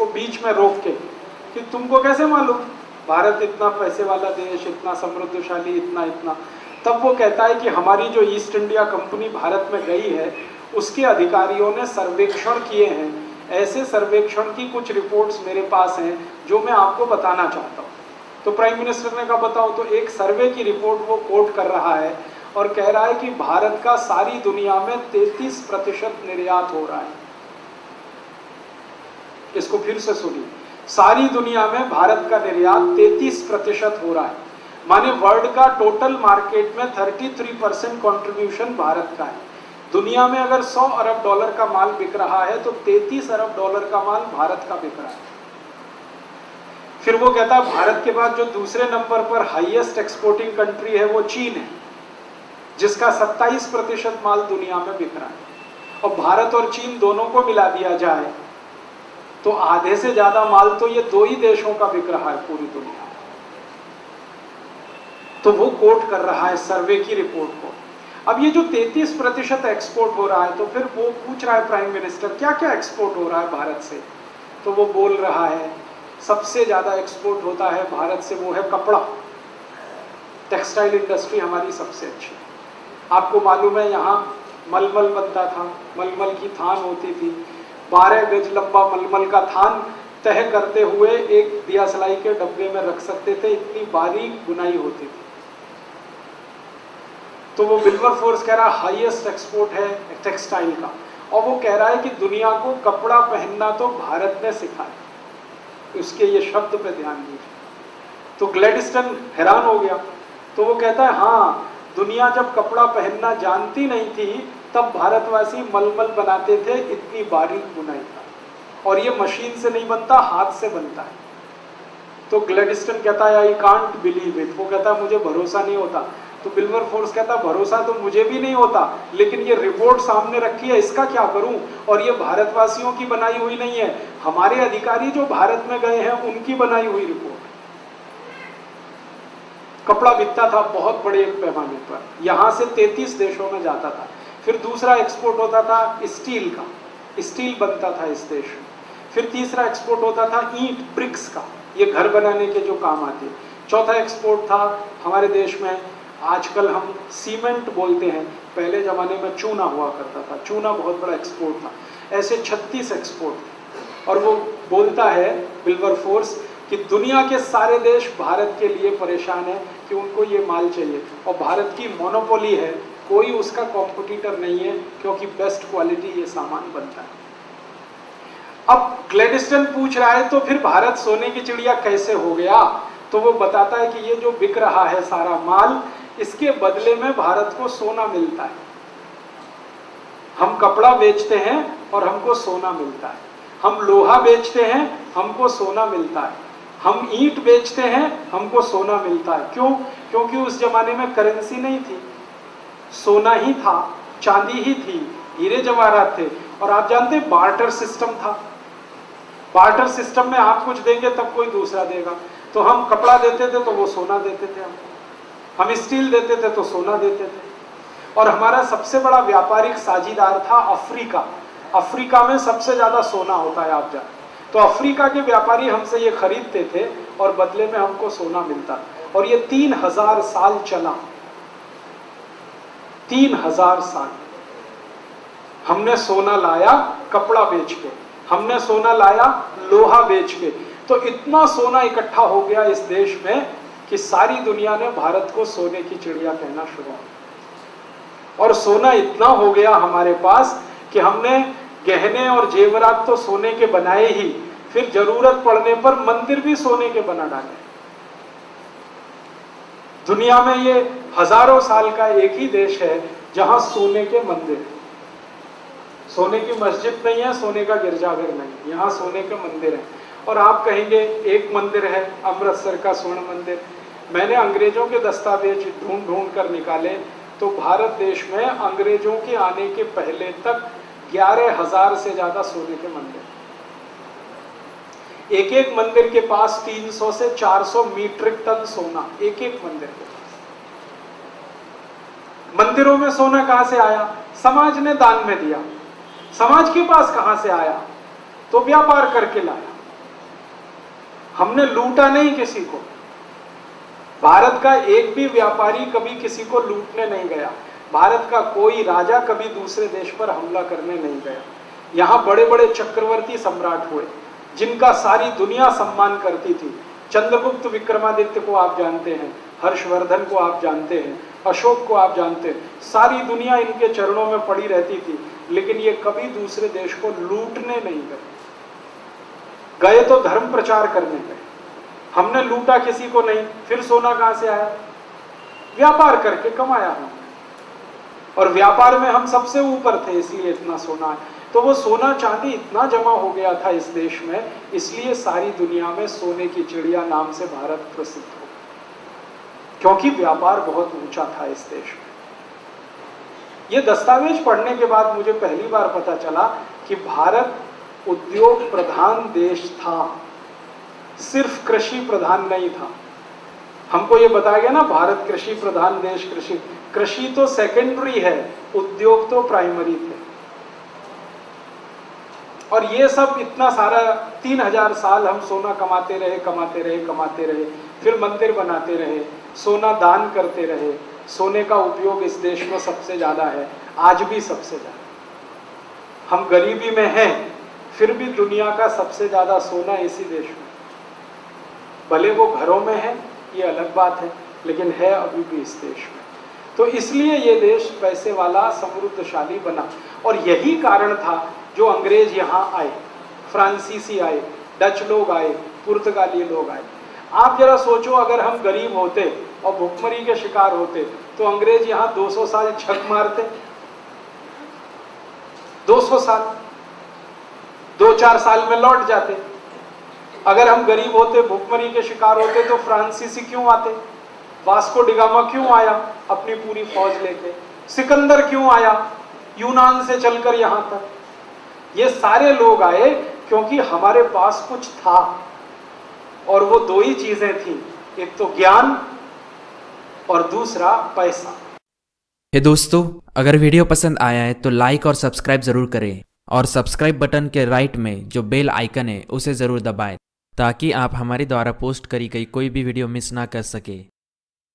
उसको बीच में रोक के कि तुमको कैसे मालूम, भारत इतना पैसे वाला देश, इतना समृद्धशाली, इतना। तब वो कहता है कि हमारी जो ईस्ट इंडिया कंपनी भारत में गई है उसके अधिकारियों ने सर्वेक्षण किए हैं, ऐसे सर्वेक्षण की कुछ रिपोर्ट्स मेरे पास हैं जो मैं आपको बताना चाहता हूँ। तो प्राइम मिनिस्टर ने कहा बताओ। तो एक सर्वे की रिपोर्ट वो कोट कर रहा है और कह रहा है कि भारत का सारी दुनिया में 33% निर्यात हो रहा है। इसको फिर से सुनिए, सारी दुनिया में भारत का निर्यात 33% हो रहा है, माने वर्ल्ड का टोटल मार्केट में 33% कंट्रीब्यूशन भारत का है। दुनिया में अगर 100 अरब डॉलर का माल बिक रहा है तो 33 अरब डॉलर का माल भारत का बिक रहा है। फिर वो कहता है भारत के बाद जो दूसरे नंबर पर हाईएस्ट एक्सपोर्टिंग कंट्री है वो चीन है, जिसका 27% माल दुनिया में बिक रहा है। और भारत और चीन दोनों को मिला दिया जाए तो आधे से ज्यादा माल तो ये दो ही देशों का बिक रहा है पूरी दुनिया में। तो वो कोट कर रहा है सर्वे की रिपोर्ट को। अब ये जो 33% एक्सपोर्ट हो रहा है, तो फिर वो पूछ रहा है प्राइम मिनिस्टर क्या क्या एक्सपोर्ट हो रहा है भारत से। तो वो बोल रहा है सबसे ज्यादा एक्सपोर्ट होता है भारत से वो है कपड़ा, टेक्सटाइल इंडस्ट्री हमारी सबसे अच्छी। आपको मालूम है यहाँ मलमल बनता था, मलमल की थान होती थी, 12 गज लंबा मलमल का थान तय करते हुए एक दिया सलाई के डब्बे में रख सकते थे, इतनी बारीक बुनाई होती थी। तो वो विल्बरफोर्स कह रहा है हाईएस्ट एक्सपोर्ट है टेक्सटाइल का, और वो कह रहा है कि दुनिया को कपड़ा पहनना तो भारत ने सिखाया। उसके ये शब्द पे ध्यान दीजिए। तो ग्लैडस्टन हैरान हो गया। तो वो कहता है हाँ, दुनिया जब कपड़ा पहनना जानती नहीं थी तब भारतवासी मलमल बनाते थे, इतनी बारीक बुनाई था, और ये मशीन से नहीं बनता, हाथ से बनता है। तो ग्लैडस्टन कहता है आई कांट बिलीव इट, वो कहता है मुझे भरोसा नहीं होता। तो विल्बरफोर्स कहता भरोसा तो मुझे भी नहीं होता, लेकिन ये रिपोर्ट सामने रखी है, इसका क्या करूं, और ये भारतवासियों की बनाई हुई नहीं है, हमारे अधिकारी जो भारत में गए हैं उनकी बनाई हुई रिपोर्ट। कपड़ा बिकता था बहुत बड़े एक पैमाने पर, यहां से 33 देशों में जाता था। फिर दूसरा एक्सपोर्ट होता था स्टील का, स्टील बनता था इस देश में। फिर तीसरा एक्सपोर्ट होता था ईंट ब्रिक्स का, ये घर बनाने के जो काम आते। चौथा एक्सपोर्ट था हमारे देश में, आजकल हम सीमेंट बोलते हैं, पहले जमाने में चूना हुआ करता था, चूना बहुत बड़ा एक्सपोर्ट था। ऐसे 36 एक्सपोर्ट। और वो बोलता है विल्बरफोर्स कि दुनिया के सारे देश भारत के लिए परेशान है कि उनको ये माल चाहिए, और भारत की मोनोपोली है, कोई उसका कॉम्पिटिटर नहीं है, क्योंकि बेस्ट क्वालिटी ये सामान बनता है। अब ग्लैडस्टन पूछ रहा है तो फिर भारत सोने की चिड़िया कैसे हो गया। तो वो बताता है कि ये जो बिक रहा है सारा माल, इसके बदले में भारत को सोना मिलता है। हम कपड़ा बेचते हैं और हमको सोना मिलता है, हम लोहा बेचते हैं हमको सोना मिलता है, हम ईंट बेचते हैं हमको सोना मिलता है। क्यों? क्योंकि उस जमाने में करेंसी नहीं थी, सोना ही था, चांदी ही थी, हीरे जवाहरात थे। और आप जानते हैं बार्टर सिस्टम था, बार्टर सिस्टम में आप कुछ देंगे तब कोई दूसरा देगा। तो हम कपड़ा देते थे तो वो सोना देते थे, हम स्टील देते थे तो सोना देते थे। और हमारा सबसे बड़ा व्यापारिक साझीदार था अफ्रीका। अफ्रीका में सबसे ज्यादा सोना होता है, आप जानते। तो अफ्रीका के व्यापारी हमसे ये खरीदते थे और बदले में हमको सोना मिलता, और ये 3000 साल चला। 3000 साल हमने सोना लाया कपड़ा बेच के, हमने सोना लाया लोहा बेच के। तो इतना सोना इकट्ठा हो गया इस देश में कि सारी दुनिया ने भारत को सोने की चिड़िया कहना शुरू किया। और सोना इतना हो गया हमारे पास कि हमने गहने और जेवरात तो सोने के बनाए ही, फिर जरूरत पड़ने पर मंदिर भी सोने के बना डाले। दुनिया में ये हजारों साल का एक ही देश है जहां सोने के मंदिर है। सोने की मस्जिद नहीं है, सोने का गिरजाघर नहीं, यहाँ सोने के मंदिर है। और आप कहेंगे एक मंदिर है अमृतसर का स्वर्ण मंदिर। मैंने अंग्रेजों के दस्तावेज ढूंढ ढूंढ कर निकाले तो भारत देश में अंग्रेजों के आने के पहले तक 11,000 से ज्यादा सोने के मंदिर। एक एक मंदिर के पास 300 से 400 मीट्रिक टन सोना, एक एक मंदिर के पास। मंदिरों में सोना कहां से आया? समाज ने दान में दिया। समाज के पास कहां से आया? तो व्यापार करके लाया। हमने लूटा नहीं किसी को। भारत का एक भी व्यापारी कभी किसी को लूटने नहीं गया। भारत का कोई राजा कभी दूसरे देश पर हमला करने नहीं गया। यहाँ बड़े बड़े चक्रवर्ती सम्राट हुए जिनका सारी दुनिया सम्मान करती थी। चंद्रगुप्त विक्रमादित्य को आप जानते हैं, हर्षवर्धन को आप जानते हैं, अशोक को आप जानते हैं। सारी दुनिया इनके चरणों में पड़ी रहती थी, लेकिन ये कभी दूसरे देश को लूटने नहीं गए तो धर्म प्रचार करने गए। हमने लूटा किसी को नहीं। फिर सोना कहां से आया? व्यापार करके कमाया हमने, और व्यापार में हम सबसे ऊपर थे, इसलिए इतना सोना है। तो वो सोना चांदी इतना जमा हो गया था इस देश में, इसलिए सारी दुनिया में सोने की चिड़िया नाम से भारत प्रसिद्ध हो, क्योंकि व्यापार बहुत ऊंचा था इस देश में। ये दस्तावेज पढ़ने के बाद मुझे पहली बार पता चला कि भारत उद्योग प्रधान देश था, सिर्फ कृषि प्रधान नहीं था। हमको ये बताया गया ना, भारत कृषि प्रधान देश। कृषि तो सेकेंडरी है, उद्योग तो प्राइमरी थे। और ये सब इतना सारा 3000 साल हम सोना कमाते रहे, फिर मंदिर बनाते रहे, सोना दान करते रहे। सोने का उपयोग इस देश में सबसे ज्यादा है, आज भी सबसे ज्यादा। हम गरीबी में हैं, फिर भी दुनिया का सबसे ज्यादा सोना इसी देश में। भले वो घरों में है, ये अलग बात है, लेकिन है अभी भी इस देश में। तो इसलिए ये देश पैसे वाला समृद्धशाली बना। और यही कारण था जो अंग्रेज यहाँ आए, फ्रांसीसी आए, डच लोग आए, पुर्तगाली लोग आए। आप जरा सोचो, अगर हम गरीब होते और भुखमरी के शिकार होते तो अंग्रेज यहाँ 200 साल झक मारते। 200 साल, 2-4 साल में लौट जाते। अगर हम गरीब होते, भुखमरी के शिकार होते, तो फ्रांसीसी क्यों आते? वास्को डिगामा क्यों आया अपनी पूरी फौज लेके? सिकंदर क्यों आया यूनान से चलकर यहां तक? ये सारे लोग आए क्योंकि हमारे पास कुछ था, और वो दो ही चीजें थी, एक तो ज्ञान और दूसरा पैसा। हे दोस्तों, अगर वीडियो पसंद आया है तो लाइक और सब्सक्राइब जरूर करें, और सब्सक्राइब बटन के राइट में जो बेल आइकन है उसे जरूर दबाएं, ताकि आप हमारे द्वारा पोस्ट करी गई कोई भी वीडियो मिस ना कर सके।